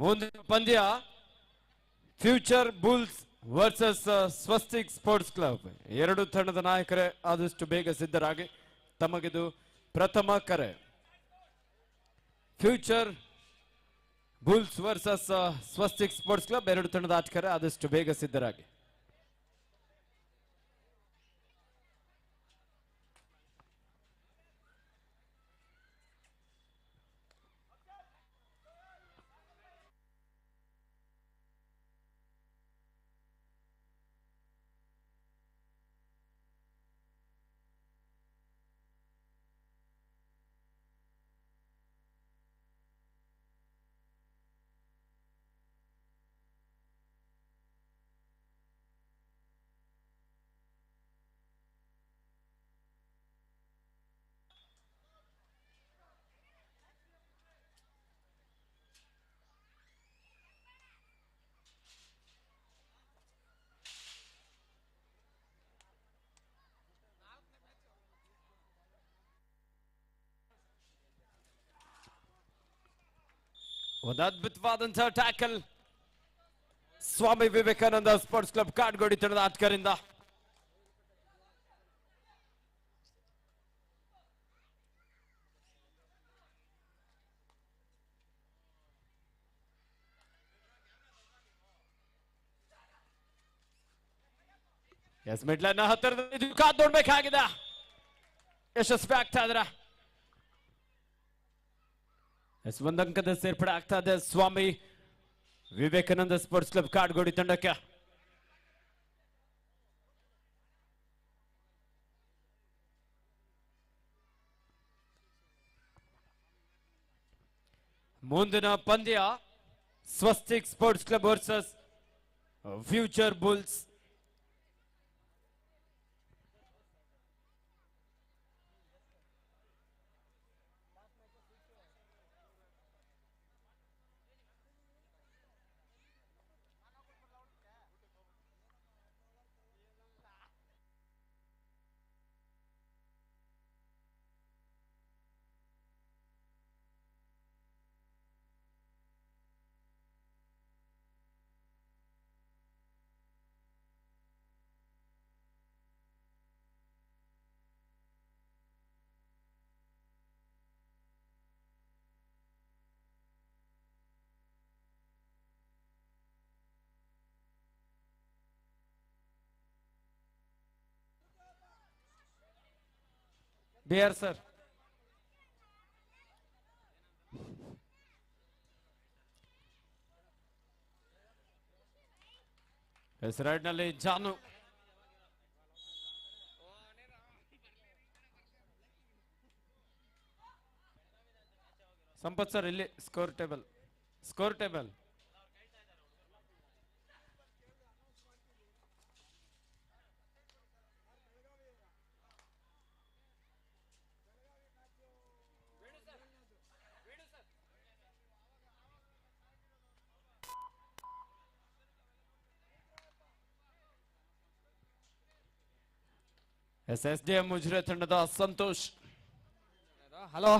ಮುಂದಿನ ಪಂದ್ಯ future bulls versus Swastik sports club. ಎರಡು ತಂಡದ ನಾಯಕರೇ ಆದಷ್ಟು ಬೇಗ ಸಿದ್ಧರಾಗಿ. ತಮಗಿದು ಪ್ರಥಮ ಕರೆ. Future bulls versus Swastik sports club, ಎರಡು ತಂಡದ ಆಟಗಾರ ಆದಷ್ಟು ಬೇಗ ಸಿದ್ಧರಾಗಿ. ಒಂದು ಅದ್ಭುತವಾದಂತಹ ಟ್ಯಾಕಲ್ ಸ್ವಾಮಿ ವಿವೇಕಾನಂದ ಸ್ಪೋರ್ಟ್ಸ್ ಕ್ಲಬ್ ಕಾಡ್ಗೋಡಿ ತಂಡದ ಆಟಗಾರರಿಂದ. ಎಸ್ ಮಿಡ್ಲನ್ನ ಹತ್ತಿರದಲ್ಲಿ ಕಾದ್ ನೋಡ್ಬೇಕಾಗಿದೆ. ಯಶಸ್ವಿ ಆಗ್ತಾ ಇದ್ರ. ಎಸ್ ಒಂದಂಕದ ಸೇರ್ಪಡೆ ಆಗ್ತಾ ಇದೆ ಸ್ವಾಮಿ ವಿವೇಕಾನಂದ ಸ್ಪೋರ್ಟ್ಸ್ ಕ್ಲಬ್ ಕಾಡ್ಗೋಡಿ ತಂಡಕ್ಕೆ. ಮುಂದಿನ ಪಂದ್ಯ Swastik sports club versus future bulls. BR sir, raid ನಲ್ಲಿ ಜಾನು, ಸಂಪತ್ ಸರ್ ಇಲ್ಲಿ ಸ್ಕೋರ್ ಟೇಬಲ್. SSDM ಮುಜರೆ ತಂಡದ ಸಂತೋಷ್. ಹಲೋ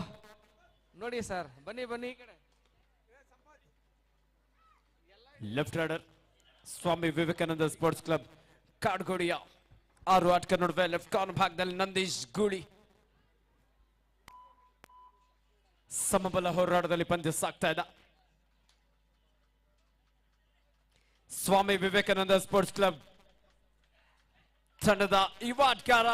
ನೋಡಿ ಸರ್, ಬನ್ನಿ ಈ ಕಡೆ. Left raider Swami Vivekananda sports club ಕಾಡ್ಗೋಡಿಯ 6 ಆಟಗಾರ ನಡುವೆ ಲೆಫ್ಟ್ ಕಾರ್ನರ್ ಭಾಗದಲ್ಲಿ ನಂದೀಶ್ ಗೂಳಿ. ಸಮಬಲ ಹೋರಾಟದಲ್ಲಿ ಪಂದ್ಯ ಸಾಗ್ತಾ ಇದೆ. ಸ್ವಾಮಿ ವಿವೇಕಾನಂದ ಸ್ಪೋರ್ಟ್ಸ್ ಕ್ಲಬ್ ತಂಡದ ಯುವ ಆಟಗಾರ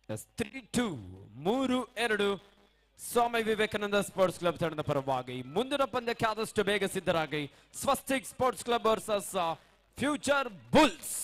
(3-2) ಸ್ವಾಮಿ ವಿವೇಕಾನಂದ ಸ್ಪೋರ್ಟ್ಸ್ ಕ್ಲಬ್ ತಂಡದ ಪರವಾಗಿ. ಮುಂದಿನ ಪಂದ್ಯಕ್ಕೆ ಆದಷ್ಟು ಬೇಗ ಸಿದ್ಧರಾಗಿ. Swastik sports club versus future bulls.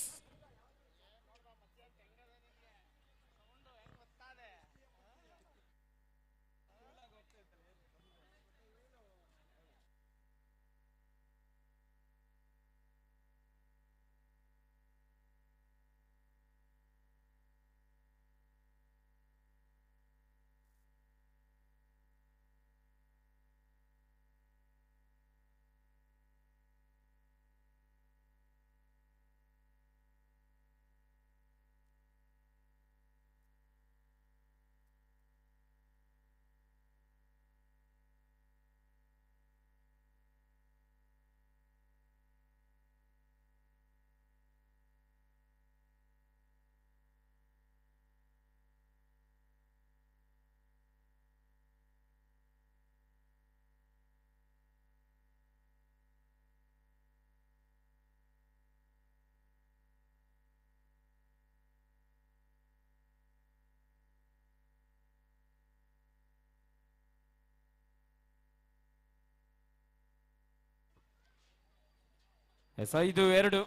ಎಸ್ 5-2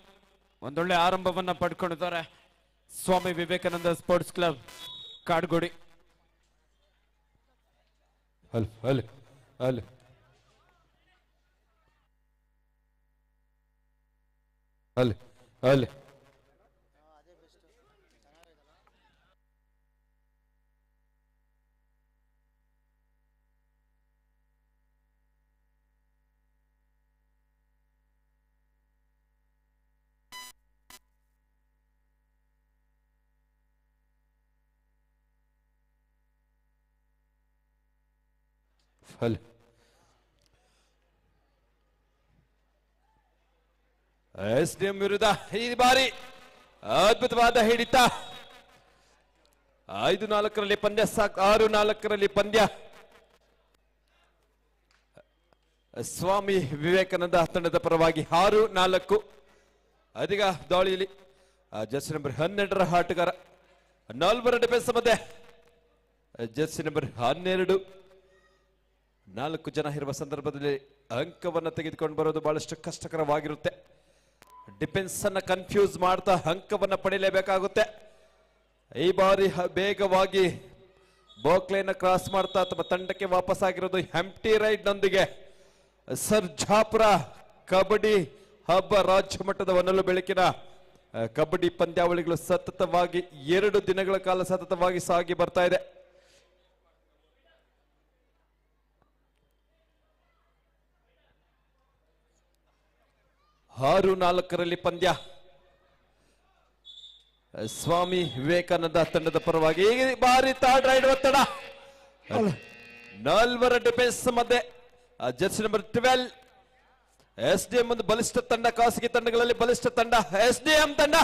ಒಂದೊಳ್ಳೆ ಆರಂಭವನ್ನ ಪಡ್ಕೊಂಡಿದ್ದಾರೆ ಸ್ವಾಮಿ ವಿವೇಕಾನಂದ ಸ್ಪೋರ್ಟ್ಸ್ ಕ್ಲಬ್ ಕಾಡ್ಗೋಡಿ. ಹಲ್ ಹಲ್ ಹಲ್ ಹಲ್ ಹಲ್ ಹಲ್ SDM ವಿರುದ್ಧ ಈ ಬಾರಿ ಅದ್ಭುತವಾದ ಹಿಡಿತ. 5-4 ಪಂದ್ಯ ಸಾಕು, 6-4 ಪಂದ್ಯ. ಸ್ವಾಮಿ ವಿವೇಕಾನಂದ ತಂಡದ ಪರವಾಗಿ 6-4. ಅದೀಗ ದಾಳಿಯಲ್ಲಿ ಜರ್ಸಿ ನಂಬರ್ 12 ಆಟಗಾರ 4 ಡಿಫೆನ್ಸ್ ಮಧ್ಯೆ ಜರ್ಸಿ ನಂಬರ್ 12 4 ಜನ ಇರುವ ಸಂದರ್ಭದಲ್ಲಿ ಅಂಕವನ್ನು ತೆಗೆದುಕೊಂಡು ಬರೋದು ಬಹಳಷ್ಟು ಕಷ್ಟಕರವಾಗಿರುತ್ತೆ. ಡಿಫೆನ್ಸ್ ಅನ್ನ ಕನ್ಫ್ಯೂಸ್ ಮಾಡ್ತಾ ಅಂಕವನ್ನು ಪಡೆಯಲೇಬೇಕಾಗುತ್ತೆ. ಈ ಬಾರಿ ಬೇಗವಾಗಿ ಬೋಕ್ಲೈನ್ ಕ್ರಾಸ್ ಮಾಡ್ತಾ ತಮ್ಮ ತಂಡಕ್ಕೆ ವಾಪಸ್ ಆಗಿರೋದು ಎಂಟಿ ರೈಡ್ ನೊಂದಿಗೆ ಸರ್ಜಾಪುರ ಕಬಡ್ಡಿ ಹಬ್ಬ ರಾಜ್ಯ ಮಟ್ಟದ ಹೊನಲು ಬೆಳಕಿನ ಕಬಡ್ಡಿ ಪಂದ್ಯಾವಳಿಗಳು ಸತತವಾಗಿ 2 ದಿನಗಳ ಕಾಲ ಸತತವಾಗಿ ಸಾಗಿ ಬರ್ತಾ ಇದೆ. ಆರು 4 ಪಂದ್ಯ ಸ್ವಾಮಿ ವಿವೇಕಾನಂದ ತಂಡದ ಪರವಾಗಿ ಈ ಬಾರಿ ಥರ್ಡ್ ರೈಡ್ ಒತ್ತಡ 4 ಡಿಫೆನ್ಸ್ ಮಧ್ಯೆ ಜರ್ಸಿ ನಂಬರ್ 12 SDM ಒಂದು ಬಲಿಷ್ಠ ತಂಡ, ಖಾಸಗಿ ತಂಡಗಳಲ್ಲಿ ಬಲಿಷ್ಠ ತಂಡ SDM ತಂಡ.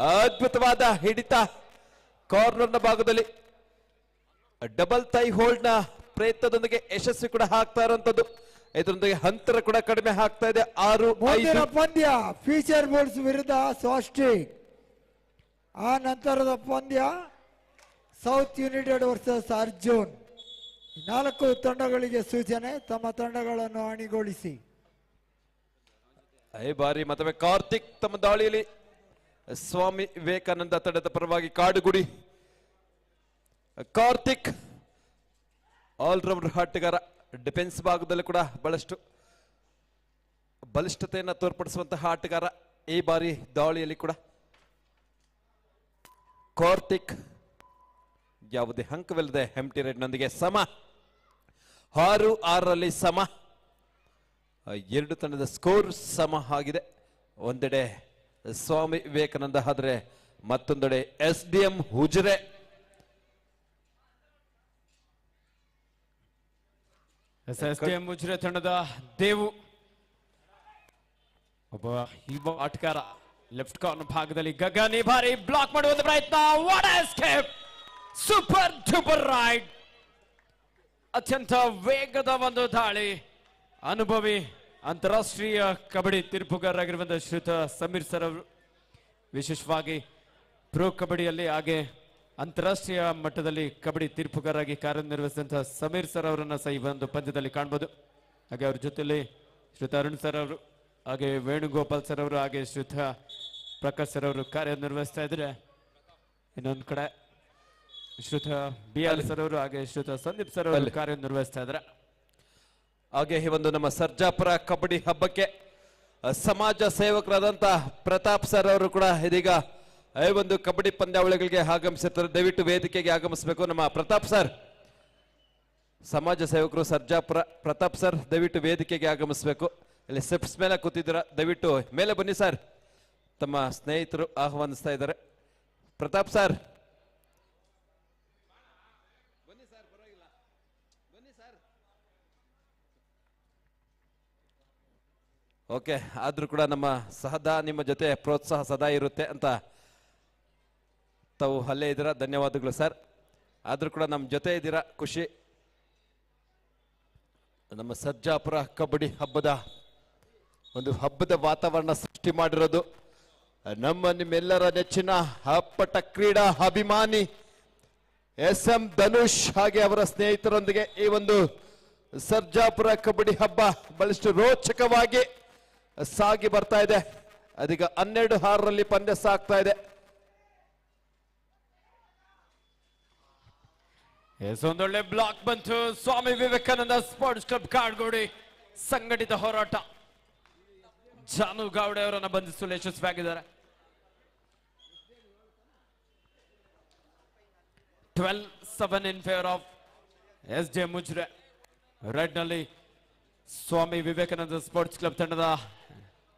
ಅದ್ಭುತವಾದ ಹಿಡಿತ ಕಾರ್ನರ್ ನ ಭಾಗದಲ್ಲಿ ಡಬಲ್ ಥೈ ಹೋಲ್ಡ್ ನ ಪ್ರಯತ್ನದೊಂದಿಗೆ ಯಶಸ್ವಿ ಕೂಡ ಆಗ್ತಾ ಇರುವಂತದ್ದು. ಇದರೊಂದಿಗೆ ಅಂತರ ಕೂಡ ಕಡಿಮೆ ಆಗ್ತಾ ಇದೆ. 6-5 ಪಂದ್ಯ ಫ್ಯೂಚರ್ ಬೋಲ್ಸ್ ವಿರುದ್ಧ ಸ್ವಾಸ್ಟಿಕ್. ಆ ನಂತರದ ಪಂದ್ಯ ಸೌತ್ ಯುನೈಟೆಡ್ ವರ್ಸಸ್ ಅರ್ಜುನ್. 4 ತಂಡಗಳಿಗೆ ಸೂಚನೆ, ತಮ್ಮ ತಂಡಗಳನ್ನು ಅಣಿಗೊಳಿಸಿ. ಈ ಬಾರಿ ಮತ್ತೊಮ್ಮೆ ಕಾರ್ತಿಕ್ ತಮ್ಮ ದಾಳಿಯಲ್ಲಿ ಸ್ವಾಮಿ ವಿವೇಕಾನಂದ ತಂಡದ ಪರವಾಗಿ ಕಾಡುಗುಡಿ. ಕಾರ್ತಿಕ್ ಆಲ್ರೌಂಡರ್ ಆಟಗಾರ, ಡಿಫೆನ್ಸ್ ಭಾಗದಲ್ಲಿ ಕೂಡ ಬಹಳಷ್ಟು ಬಲಿಷ್ಠತೆಯನ್ನು ತೋರ್ಪಡಿಸುವಂತಹ ಆಟಗಾರ. ಈ ಬಾರಿ ದಾಳಿಯಲ್ಲಿ ಕೂಡ ಕಾರ್ತಿಕ್ ಯಾವುದೇ ಅಂಕವಿಲ್ಲದೆ ಎಂಟಿ ರೈಡ್ ನೊಂದಿಗೆ ಸಮ 6-6 ಸಮ. 2 ತಂಡದ ಸ್ಕೋರ್ ಸಮ ಆಗಿದೆ. ಒಂದೆಡೆ ಸ್ವಾಮಿ ವಿವೇಕಾನಂದ ಆದರೆ ಮತ್ತೊಂದೆಡೆ SDM ಹುಜರೆ. SDM ಮುಜ್ರೆ ತಂಡದ ದೇವು ಒಬ್ಬ ಯುವ ಆಟಗಾರ. ಲೆಫ್ಟ್ ಕಾರ್ನರ್ ಭಾಗದಲ್ಲಿ ಗಗನ್ ಈ ಬಾರಿ ಬ್ಲಾಕ್ ಮಾಡುವಂತ ಪ್ರಯತ್ನ. What escape! Super duper raid. ಅತ್ಯಂತ ವೇಗದ ಒಂದು ದಾಳಿ. ಅನುಭವಿ ಅಂತಾರಾಷ್ಟ್ರೀಯ ಕಬಡ್ಡಿ ತೀರ್ಪುಗಾರರಾಗಿರುವಂತಹ ಶ್ರೀಯುತ ಸಮೀರ್ ಸರ್ ಅವರು, ವಿಶೇಷವಾಗಿ ಪ್ರೋ ಕಬಡ್ಡಿಯಲ್ಲಿ ಹಾಗೆ ಅಂತಾರಾಷ್ಟ್ರೀಯ ಮಟ್ಟದಲ್ಲಿ ಕಬಡ್ಡಿ ತೀರ್ಪುಗಾರರಾಗಿ ಕಾರ್ಯನಿರ್ವಹಿಸಿದಂತಹ ಸಮೀರ್ ಸರ್ ಅವರನ್ನ ಸಹ ಈ ಒಂದು ಪಂದ್ಯದಲ್ಲಿ ಕಾಣಬಹುದು. ಹಾಗೆ ಅವ್ರ ಜೊತೆಯಲ್ಲಿ ಶ್ರೀಯುತ ಅರುಣ್ ಸರ್ ಅವರು, ಹಾಗೆ ವೇಣುಗೋಪಾಲ್ ಸರ್ ಅವರು, ಹಾಗೆ ಶ್ರೀಯುತ ಪ್ರಕಾಶ್ ಸರ್ ಅವರು ಕಾರ್ಯನಿರ್ವಹಿಸ್ತಾ ಇದ್ರೆ, ಇನ್ನೊಂದು ಕಡೆ ಶ್ರೀಯುತ BR ಸರ್ ಅವರು ಹಾಗೆ ಶ್ರೀಯುತ ಸಂದೀಪ್ ಸರ್ ಅವರು ಕಾರ್ಯನಿರ್ವಹಿಸ್ತಾ ಇದ್ದಾರೆ. ಹಾಗೆ ಈ ಒಂದು ನಮ್ಮ ಸರ್ಜಾಪುರ ಕಬಡ್ಡಿ ಹಬ್ಬಕ್ಕೆ ಸಮಾಜ ಸೇವಕರಾದಂತ ಪ್ರತಾಪ್ ಸರ್ ಅವರು ಕೂಡ ಇದೀಗ ಈ ಒಂದು ಕಬಡ್ಡಿ ಪಂದ್ಯಾವಳಿಗಳಿಗೆ ಆಗಮಿಸಿರ್ತಾರೆ. ದಯವಿಟ್ಟು ವೇದಿಕೆಗೆ ಆಗಮಿಸಬೇಕು. ನಮ್ಮ ಪ್ರತಾಪ್ ಸರ್, ಸಮಾಜ ಸೇವಕರು ಸರ್ಜಾಪುರ ಪ್ರತಾಪ್ ಸರ್, ದಯವಿಟ್ಟು ವೇದಿಕೆಗೆ ಆಗಮಿಸಬೇಕು. ಇಲ್ಲಿ ಸ್ಟೆಪ್ಸ್ ಮೇಲೆ ಕೂತಿದ್ದೀರಾ, ದಯವಿಟ್ಟು ಮೇಲೆ ಬನ್ನಿ ಸರ್. ತಮ್ಮ ಸ್ನೇಹಿತರು ಆಹ್ವಾನಿಸ್ತಾ ಇದ್ದಾರೆ. Pratap sir okay. ಆದ್ರೂ ಕೂಡ ನಮ್ಮ ಸದಾ ನಿಮ್ಮ ಜೊತೆ ಪ್ರೋತ್ಸಾಹ ಸದಾ ಇರುತ್ತೆ ಅಂತ ತಾವು ಅಲ್ಲೇ ಇದ್ದೀರಾ, ಧನ್ಯವಾದಗಳು ಸರ್. ಆದ್ರೂ ಕೂಡ ನಮ್ಮ ಜೊತೆ ಇದ್ದೀರಾ, ಖುಷಿ. ನಮ್ಮ ಸರ್ಜಾಪುರ ಕಬಡ್ಡಿ ಹಬ್ಬದ ಒಂದು ಹಬ್ಬದ ವಾತಾವರಣ ಸೃಷ್ಟಿ ಮಾಡಿರೋದು ನಿಮ್ಮೆಲ್ಲರ ನೆಚ್ಚಿನ ಅಪ್ಪಟ ಕ್ರೀಡಾ ಅಭಿಮಾನಿ SM ಧನುಷ್ ಹಾಗೆ ಅವರ ಸ್ನೇಹಿತರೊಂದಿಗೆ ಈ ಒಂದು ಸರ್ಜಾಪುರ ಕಬಡ್ಡಿ ಹಬ್ಬ ಬಹಳಷ್ಟು ರೋಚಕವಾಗಿ ಸಾಗಿ ಬರ್ತಾ ಇದೆ. ಅದೀಗ 12-6ರಲ್ಲಿ ಪಂದ್ಯ ಸಾಗ್ತಾ ಇದೆ. ಒಂದೊಳ್ಳೆ ಬ್ಲಾಕ್ ಬಂತು. ಸ್ವಾಮಿ ವಿವೇಕಾನಂದ ಸ್ಪೋರ್ಟ್ಸ್ ಕ್ಲಬ್ ಕಾಡ್ಗೋಡಿ ಸಂಘಟಿತ ಹೋರಾಟ. ಜಾನು ಗಾವಡೆ ಅವರನ್ನ ಬಂಧಿಸಲು ಯಶಸ್ವಿಯಾಗಿದ್ದಾರೆ. 12-7 in favour of SJ Mujre. Red ನಲ್ಲಿ ಸ್ವಾಮಿ ವಿವೇಕಾನಂದ ಸ್ಪೋರ್ಟ್ಸ್ ಕ್ಲಬ್ ತಂಡದ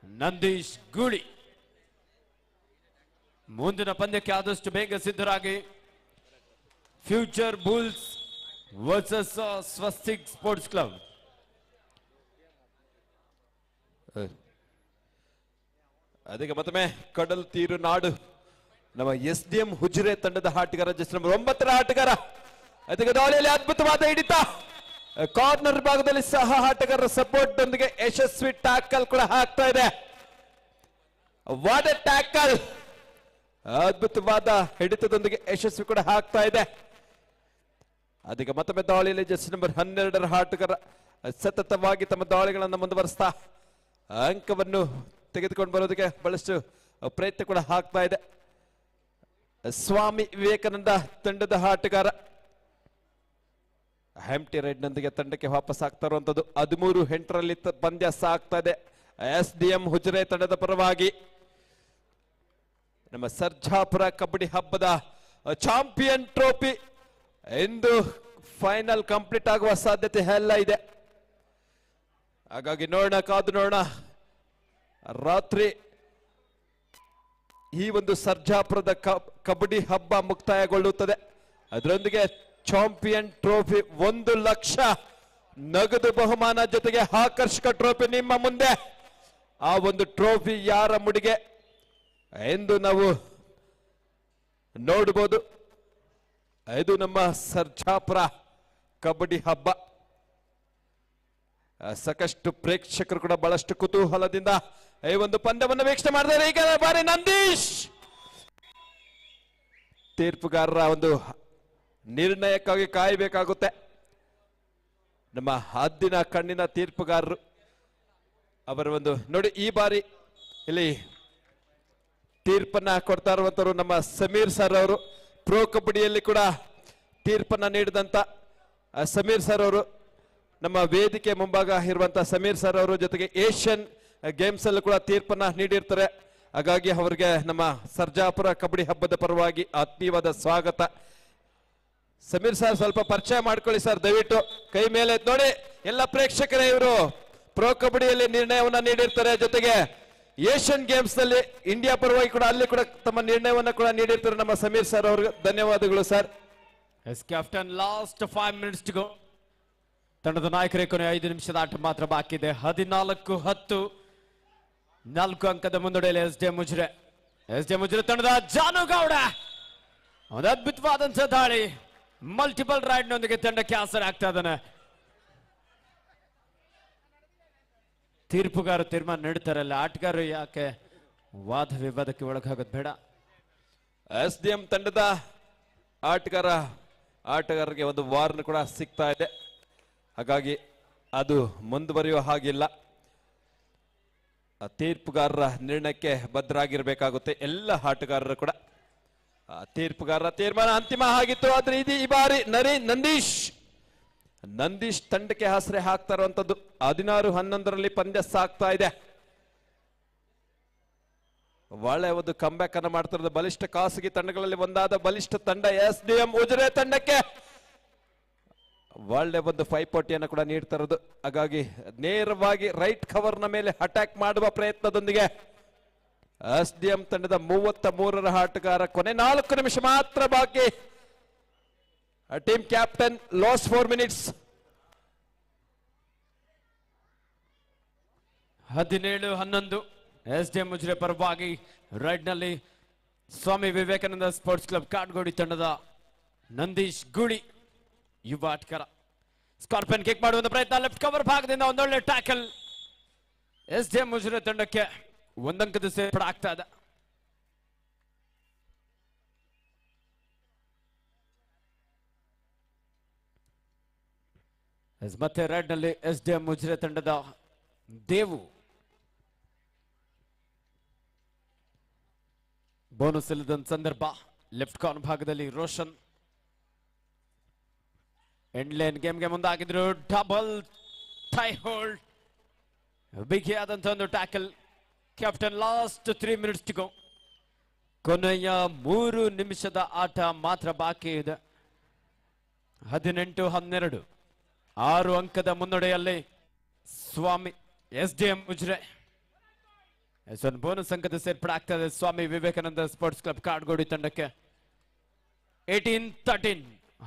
ನಂದೀಶ್ ಗೂಳಿ. ಮುಂದಿನ ಪಂದ್ಯಕ್ಕೆ ಆದಷ್ಟು ಬೇಗ ಸಿದ್ಧರಾಗಿ. Future bulls versus Swastik sports club. ಅದಕ್ಕೆ ಮತ್ತೊಮ್ಮೆ ಕಡಲ್ ತೀರು ನಾಡು ನಮ್ಮ SDM ಹುಜುರೆ ತಂಡದ ಆಟಗಾರ ಜಸ್ಟ್ ನಂಬರ್ 9ರ ಆಟಗಾರ. ಅದಕ್ಕೆ ದಾಳಿಯಲ್ಲಿ ಅದ್ಭುತವಾದ ಹಿಡಿತ. ಕಾರ್ನರ್ ಭಾಗದಲ್ಲಿ ಸಹ ಆಟಗಾರರ ಸಪೋರ್ಟ್ ದೊಂದಿಗೆ ಯಶಸ್ವಿ ಟ್ಯಾಕಲ್ ಕೂಡ ಹಾಕ್ತಾ ಇದೆ. What A tackle! ಅದ್ಭುತವಾದ ಹಿಡಿತದೊಂದಿಗೆ ಯಶಸ್ವಿ ಕೂಡ ಹಾಕ್ತಾ ಇದೆ. ಅದಕ್ಕೆ ಮತ್ತೊಮ್ಮೆ ದಾಳಿಯಲ್ಲಿ ಜಸ್ಟ್ ನಂಬರ್ 12ರ ಆಟಗಾರ ಸತತವಾಗಿ ತಮ್ಮ ದಾಳಿಗಳನ್ನು ಮುಂದುವರಿಸ್ತಾ ಅಂಕವನ್ನು ತೆಗೆದುಕೊಂಡು ಬರೋದಕ್ಕೆ ಬಹಳಷ್ಟು ಪ್ರಯತ್ನ ಕೂಡ ಹಾಕ್ತಾ ಇದೆ. ಸ್ವಾಮಿ ವಿವೇಕಾನಂದ ತಂಡದ ಆಟಗಾರ ಹೆಂಪ್ಟಿ ರೈಡ್ ನೊಂದಿಗೆ ತಂಡಕ್ಕೆ ವಾಪಸ್ ಆಗ್ತಾ ಇರುವಂತದ್ದು. 13-8ರಲ್ಲಿ ಪಂದ್ಯ ಸಾಗ್ತಾ ಇದೆ. SDM ಹುಜುರೆ ತಂಡದ ಪರವಾಗಿ ನಮ್ಮ ಸರ್ಜಾಪುರ ಕಬಡ್ಡಿ ಹಬ್ಬದ ಚಾಂಪಿಯನ್ ಟ್ರೋಫಿ ಎಂದು ಫೈನಲ್ ಕಂಪ್ಲೀಟ್ ಆಗುವ ಸಾಧ್ಯತೆ ಎಲ್ಲ ಇದೆ. ಹಾಗಾಗಿ ನೋಡೋಣ, ಕಾದು ನೋಡೋಣ. ರಾತ್ರಿ ಈ ಒಂದು ಸರ್ಜಾಪುರದ ಕಬಡ್ಡಿ ಹಬ್ಬ ಮುಕ್ತಾಯಗೊಳ್ಳುತ್ತದೆ. ಅದರೊಂದಿಗೆ ಚಾಂಪಿಯನ್ ಟ್ರೋಫಿ 1 ಲಕ್ಷ ನಗದು ಬಹುಮಾನ ಜೊತೆಗೆ ಆಕರ್ಷಕ ಟ್ರೋಫಿ ನಿಮ್ಮ ಮುಂದೆ. ಆ ಒಂದು ಟ್ರೋಫಿ ಯಾರ ಮುಡಿಗೆ ಎಂದು ನಾವು ನೋಡಬಹುದು. ಇದು ನಮ್ಮ ಸರ್ಜಾಪುರ ಕಬಡ್ಡಿ ಹಬ್ಬ. ಸಾಕಷ್ಟು ಪ್ರೇಕ್ಷಕರು ಕೂಡ ಬಹಳಷ್ಟು ಕುತೂಹಲದಿಂದ ಈ ಒಂದು ಪಂದ್ಯವನ್ನು ವೀಕ್ಷಣೆ ಮಾಡಿದ್ದಾರೆ. ಈಗ ಬಾರಿ ನಂದೀಶ್ ತೀರ್ಪುಗಾರರ ಒಂದು ನಿರ್ಣಯಕ್ಕಾಗಿ ಕಾಯಬೇಕಾಗುತ್ತೆ. ನಮ್ಮ ಹದ್ದಿನ ಕಣ್ಣಿನ ತೀರ್ಪುಗಾರರು ಅವರ ಒಂದು ನೋಡಿ, ಈ ಬಾರಿ ಇಲ್ಲಿ ತೀರ್ಪನ್ನ ಕೊಡ್ತಾ ಇರುವಂತವರು ನಮ್ಮ ಸಮೀರ್ ಸರ್ ಅವರು. ಪ್ರೋ ಕಬಡ್ಡಿಯಲ್ಲಿ ಕೂಡ ತೀರ್ಪನ್ನ ನೀಡಿದಂತ ಸಮೀರ್ ಸರ್ ಅವರು, ನಮ್ಮ ವೇದಿಕೆ ಮುಂಭಾಗ ಇರುವಂತಹ ಸಮೀರ್ ಸರ್ ಅವರು, ಜೊತೆಗೆ ಏಷ್ಯನ್ ಗೇಮ್ಸ್ ಅಲ್ಲೂ ಕೂಡ ತೀರ್ಪನ್ನ ನೀಡಿರ್ತಾರೆ. ಹಾಗಾಗಿ ಅವರಿಗೆ ನಮ್ಮ ಸರ್ಜಾಪುರ ಕಬಡ್ಡಿ ಹಬ್ಬದ ಪರವಾಗಿ ಆತ್ಮೀಯವಾದ ಸ್ವಾಗತ. ಸಮೀರ್ ಸರ್ ಸ್ವಲ್ಪ ಪರಿಚಯ ಮಾಡ್ಕೊಳ್ಳಿ ಸರ್ ದಯವಿಟ್ಟು. ಕೈ ಮೇಲೆ ನೋಡಿ, ಎಲ್ಲ ಪ್ರೇಕ್ಷಕರೇ, ಇವರು ಪ್ರೋ ಕಬಡ್ಡಿಯಲ್ಲಿ ನಿರ್ಣಯವನ್ನ ನೀಡಿರ್ತಾರೆ, ಜೊತೆಗೆ ಏಷ್ಯನ್ ಗೇಮ್ಸ್ ನಲ್ಲಿ ಇಂಡಿಯಾ ಪರವಾಗಿ ಕೂಡ ಅಲ್ಲಿ ಕೂಡ ತಮ್ಮ ನಿರ್ಣಯವನ್ನ ಕೂಡ ನೀಡಿರ್ತಾರೆ ನಮ್ಮ ಸಮೀರ್ ಸರ್ ಅವ್ರಿಗೆ ಧನ್ಯವಾದಗಳು sir. Captain last 5 minutes to go. ತಂಡದ ನಾಯಕರೇ ಕೊನೆ 5 ನಿಮಿಷದ ಆಟ ಮಾತ್ರ ಬಾಕಿ ಇದೆ. 14-10 4 ಅಂಕದ ಮುನ್ನಡೆಯಲ್ಲಿ SDM ಮುಜ್ರೆ. SDM ಮುಜ್ರೆ ತಂಡದ ಜಾನು ಗೌಡ ಒಂದು ಅದ್ಭುತವಾದಂತಹ ದಾಳಿ, ಮಲ್ಟಿಪಲ್ ರೈಡ್ ನೊಂದಿಗೆ ತಂಡಕ್ಕೆ ಆಸರೆ ಆಗ್ತಾ ಇದ್ದಾನೆ. ತೀರ್ಪುಗಾರರು ತೀರ್ಮಾನ ನೀಡ್ತಾರಲ್ಲ, ಆಟಗಾರರು ಯಾಕೆ ವಾದ ವಿವಾದಕ್ಕೆ ಒಳಗಾಗೋದು ಬೇಡ. SDM ತಂಡದ ಆಟಗಾರರಿಗೆ ಒಂದು ವಾರ್ನ್ ಕೂಡ ಸಿಗ್ತಾ ಇದೆ. ಹಾಗಾಗಿ ಅದು ಮುಂದುವರಿಯುವ ಹಾಗಿಲ್ಲ. ತೀರ್ಪುಗಾರರ ನಿರ್ಣಯಕ್ಕೆ ಬದ್ಧರಾಗಿರ್ಬೇಕಾಗುತ್ತೆ ಎಲ್ಲ ಆಟಗಾರರು ಕೂಡ. ತೀರ್ಪುಗಾರರ ತೀರ್ಮಾನ ಅಂತಿಮ ಆಗಿತ್ತು. ಆದ್ರೆ ಈ ಬಾರಿ ನಂದೀಶ್ ತಂಡಕ್ಕೆ ಆಸರೆ ಹಾಕ್ತಾ ಇರುವಂತದ್ದು. 16-11ರಲ್ಲಿ ಪಂದ್ಯ ಸಾಗ್ತಾ ಇದೆ. ಒಳ್ಳೆ ಒಂದು ಕಂಬ್ಯಾಕ್ ಅನ್ನು ಮಾಡ್ತಾ ಇರೋದು ಬಲಿಷ್ಠ ಖಾಸಗಿ ತಂಡಗಳಲ್ಲಿ ಒಂದಾದ ಬಲಿಷ್ಠ ತಂಡ SDM ಉಜಿರೆ ತಂಡಕ್ಕೆ ಒಳ್ಳೆ ಒಂದು ಪೈಪೋಟಿಯನ್ನು ಕೂಡ ನೀಡ್ತಾ ಇರೋದು. ಹಾಗಾಗಿ ನೇರವಾಗಿ ರೈಟ್ ಕವರ್ನ ಮೇಲೆ ಅಟ್ಯಾಕ್ ಮಾಡುವ ಪ್ರಯತ್ನದೊಂದಿಗೆ SDM ತಂಡದ 33ರ ಆಟಗಾರ. ಕೊನೆ 4 ನಿಮಿಷ ಮಾತ್ರ ಬಾಕಿ. Team captain last 4 minutes. 17-11 SDM ಮುಜ್ರೆ ಪರವಾಗಿ ರೈಡ್ ನಲ್ಲಿ ಸ್ವಾಮಿ ವಿವೇಕಾನಂದ ಸ್ಪೋರ್ಟ್ಸ್ ಕ್ಲಬ್ ಕಾಡ್ಗೋಡಿ ತಂಡದ ನಂದೀಶ್ ಗೂಳಿ ಯುವ ಆಟಗಾರ. ಸ್ಕಾರ್ಪಿಯನ್ ಕಿಕ್ ಮಾಡುವಂತ ಪ್ರಯತ್ನ, ಲೆಫ್ಟ್ ಕವರ್ ಭಾಗದಿಂದ ಒಂದೊಳ್ಳೆ ಟ್ಯಾಕಲ್. SDM ಮುಜ್ರೆ ತಂಡಕ್ಕೆ 1 ಅಂಕದ ಸೇರ್ಪಡೆ ಆಗ್ತಾ ಇದೆ. ಮತ್ತೆ ರೆಡ್ ನಲ್ಲಿ SDM ಮುಜ್ರೆ ತಂಡದ ದೇವು. ಬೋನಸ್ ಇಲ್ಲದಂತ ಸಂದರ್ಭ. ಲೆಫ್ಟ್ ಕಾರ್ನರ್ ಭಾಗದಲ್ಲಿ ರೋಷನ್ ಎಂಡ್ ಲೈನ್ ಗೇಮ್ಗೆ ಮುಂದಾಗಿದ್ರು. ಡಬಲ್ ಟೈ ಹೋಲ್ಡ್, ಬಿಗಿಯಾದಂತ ಒಂದು tackle. Captain last 3 minutes to go. ಕೊನೆಯ 3 ನಿಮಿಷದ ಆಟ ಮಾತ್ರ ಬಾಕಿ ಇದೆ. 18-12, 6 ಅಂಕದ ಮುನ್ನಡೆಯಲ್ಲಿ ಸ್ವಾಮಿ SDM ಉಜ್ರೆ. ಬೋನಸ್ ಅಂಕದ ಸೇರ್ಪಡೆ ಆಗ್ತದೆ ಸ್ವಾಮಿ ವಿವೇಕಾನಂದ ಸ್ಪೋರ್ಟ್ಸ್ ಕ್ಲಬ್ ಕಾಡ್ಗೋಡಿ ತಂಡಕ್ಕೆ. 18-13,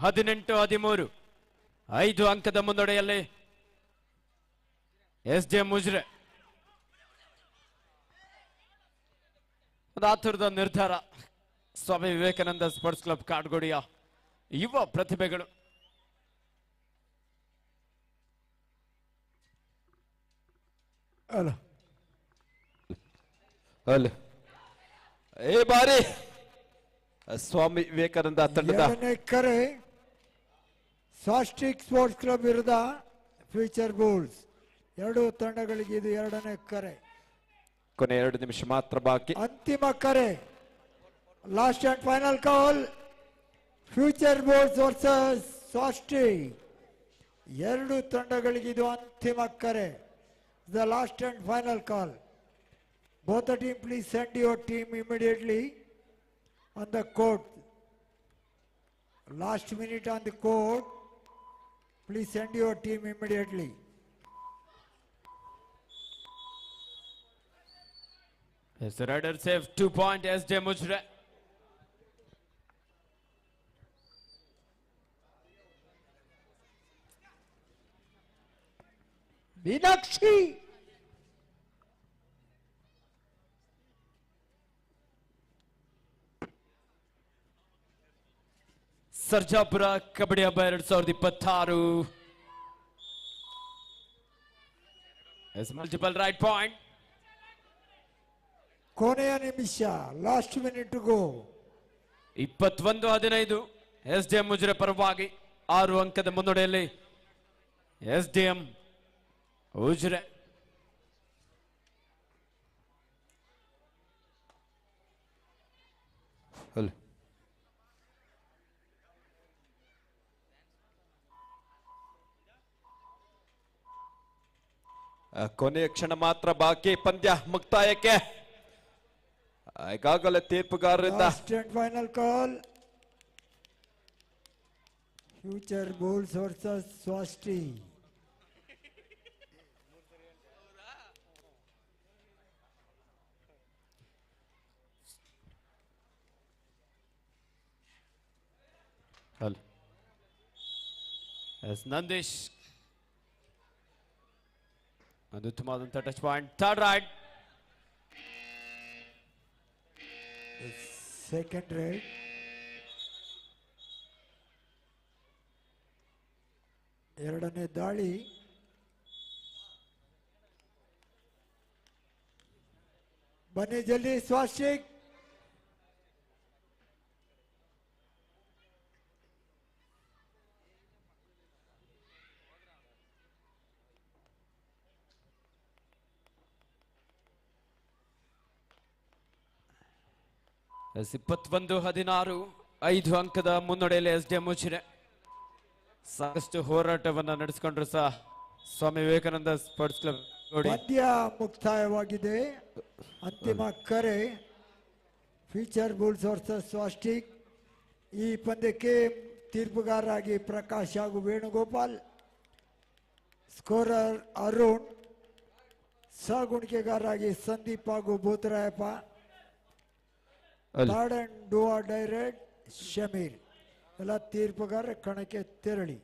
18-13, 5 ಅಂಕದ ಮುನ್ನಡೆಯಲ್ಲಿ SDM ಉಜ್ರೆ. ಒಂದು ಆತುರದ ನಿರ್ಧಾರ ಸ್ವಾಮಿ ವಿವೇಕಾನಂದ ಸ್ಪೋರ್ಟ್ಸ್ ಕ್ಲಬ್ ಕಾಡ್ಗೋಡಿಯ ಯುವ ಪ್ರತಿಭೆಗಳು. ಅಲ್ಲ ಅಲ್ಲ ಈ ಬಾರಿ ಸ್ವಾಮಿ ವಿವೇಕಾನಂದ ತಂಡದ ಎರಡನೇ ಕರೆ ಸ್ವಾಸ್ಟಿಕ್ ಸ್ಪೋರ್ಟ್ಸ್ ಕ್ಲಬ್ ವಿರುದ್ಧ ಫ್ಯೂಚರ್ ಬುಲ್ಸ್. 2 ತಂಡಗಳಿಗೆ ಇದು ಎರಡನೇ ಕರೆ. ಕೊನೆ 2 ನಿಮಿಷ ಮಾತ್ರ ಬಾಕಿ. ಅಂತಿಮ ಕರೆ, last and final call. Future bulls versus Swastik. 2 ತಂಡಗಳಿಗೆ ಇದು ಅಂತಿಮ ಕರೆ. The last and final call. Both the team, please send your team immediately on the court. Last minute on the court. Please send your team immediately. Yes, the Raiders save 2 point SDM Ujire. Meenakshi. Sarjapur kabaddi ಹಬ್ಬ 2026. Multiple right point. ಕೊನೆಯ ನಿಮಿಷ, last minute to go. 21-15, SDM Ujire ಪರವಾಗಿ 6 ಅಂಕದ ಮುನ್ನಡೆಯಲ್ಲಿ SDM Ujire. ಅಲ್ಲ ಕೊನೆಯ ಕ್ಷಣ ಮಾತ್ರ ಬಾಕಿ ಪಂದ್ಯ ಮುಕ್ತಾಯಕ್ಕೆ. ಈಗಾಗಲೇ ತೀರ್ಪುಗಾರರಿಂದ last and final call. Future bulls versus Swastik. Nandish ಒಂದು ಉತ್ತಮವಾದಂಥ touch point. Third raid, second raid. ಎರಡನೇ ದಾಳಿ. ಬನ್ನಿ ಜಲ್ದಿ ಸ್ವಾಸ್ಟಿಕ್. ಎಸ್ 21-16, 5 ಅಂಕದ ಮುನ್ನಡೆಯಲ್ಲಿ SDM ಉಜ್ರೆ. ಸಾಕಷ್ಟು ಹೋರಾಟವನ್ನ ನಡೆಸಿಕೊಂಡ್ರು ಸಹ ಸ್ವಾಮಿ ವಿವೇಕಾನಂದ ಸ್ಪೋರ್ಟ್ಸ್ ಕ್ಲಬ್ ನೋಡಿ. ಪಂದ್ಯ ಮುಕ್ತಾಯವಾಗಿದೆ. ಅಂತಿಮ ಕರೆ ಫ್ಯೂಚರ್ ಬುಲ್ಸ್ ವರ್ಸಸ್ ಸ್ವಾಸ್ಟಿಕ್. ಈ ಪಂದ್ಯಕ್ಕೆ ತೀರ್ಪುಗಾರರಾಗಿ ಪ್ರಕಾಶ್ ಹಾಗೂ ವೇಣುಗೋಪಾಲ್, ಸ್ಕೋರರ್ ಅರುಣ್, ಸಹಗುಣಿಕೆಗಾರರಾಗಿ ಸಂದೀಪ್ ಹಾಗೂ Bhootarayappa, third and do or die raid Shameer. ಎಲ್ಲ ತೀರ್ಪುಗಾರ ಕಣಕ್ಕೆ ತೆರಳಿ.